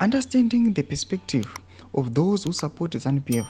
Understanding the perspective of those who support ZANU-PF,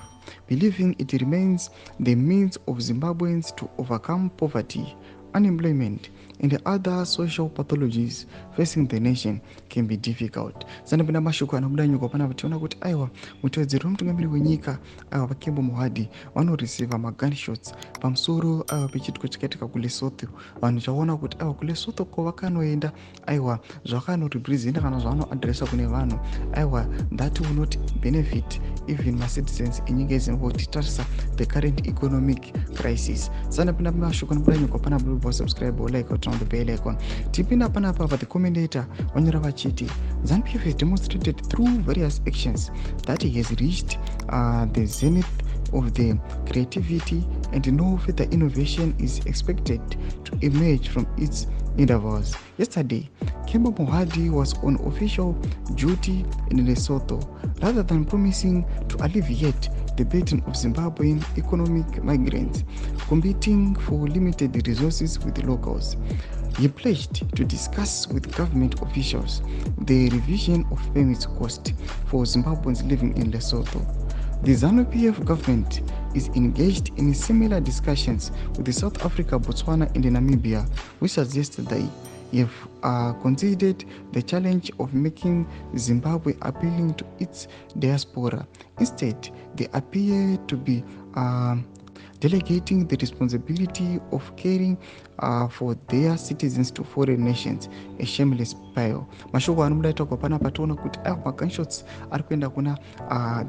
believing it remains the means of Zimbabweans to overcome poverty, unemployment, and the other social pathologies facing the nation can be difficult. Sanapinda mashoko anobuda nyuko panapa tiona kuti aiwa mutevedzeri wemutungamiri wenyika aiwa Kembo Mohadi vanoreceiva magunshots pamusoro aiwa pechitiko chakaitika kuLesotho. Vanhu chaona kuti aiwa kuLesotho kwavakanoenda aiwa zvakanorepresenta kana zvavanoadresa kune vanhu aiwa that will not benefit even macitizens enyika yeZimbabwe tichitarisa the current economic crisis. Sanapinda mashoko anobuda nyuko panapa subscribe or like or turn on the bell icon. Tipinda panapa pa the commentator vanyora vachiti ZANU-PF has demonstrated through various actions that he has reached the zenith of the creativity and no further innovation is expected to emerge from its endeavors. Yesterday, Kembo Mohadi was on official duty in Lesotho. Rather than promising to alleviate the burden of Zimbabwean economic migrants competing for limited resources with the locals, he pledged to discuss with government officials the revision of permit cost for Zimbabweans living in Lesotho. The ZANU-PF government is engaged in similar discussions with the South Africa, Botswana, and Namibia, which suggested that they have considered the challenge of making Zimbabwe appealing to its diaspora. Instead, they appear to be delegating the responsibility of caring for their citizens to foreign nations, a shameless pile. Mashoko anobuda ita panapa toona kuti aiwa magunshots ari kuenda kuna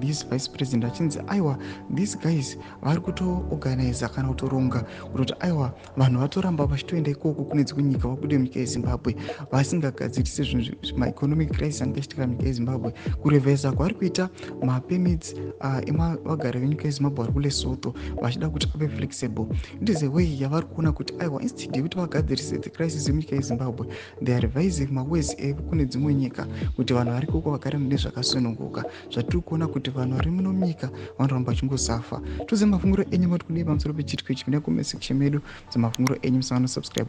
this vice president achinzi aiwa these guys vari kutoorganiza kana kutoronga kuti aiwa vanhu vatoramba vachitoenda ikoko kune dzimwe nyika vabude munyika yeZimbabwe vasingagadzirisi zvinhu maeconomic crisis angachitika munyika yeZimbabwe kurevesa kwavari kuita mapermits emavagari venyika yeZimbabwe vari kuLesotho vachida kuti ave flexible. It is a way yavari kuona kuti aiwa instead yekuti vagadzirise the crisis yemunyika yeZimbabwe they are revising maways ekune dzimwe nyika kuti vanhu vari koko vagare mune zvakasununguka. Zvatiri kuona kuti vanhu vari muno munyika vanoramba vachingosafa. Tuze mafunguro enyu mati kudii pamusoro pechitiko ichi. Pinda comment section medu mafunguro enyu musana subscribe.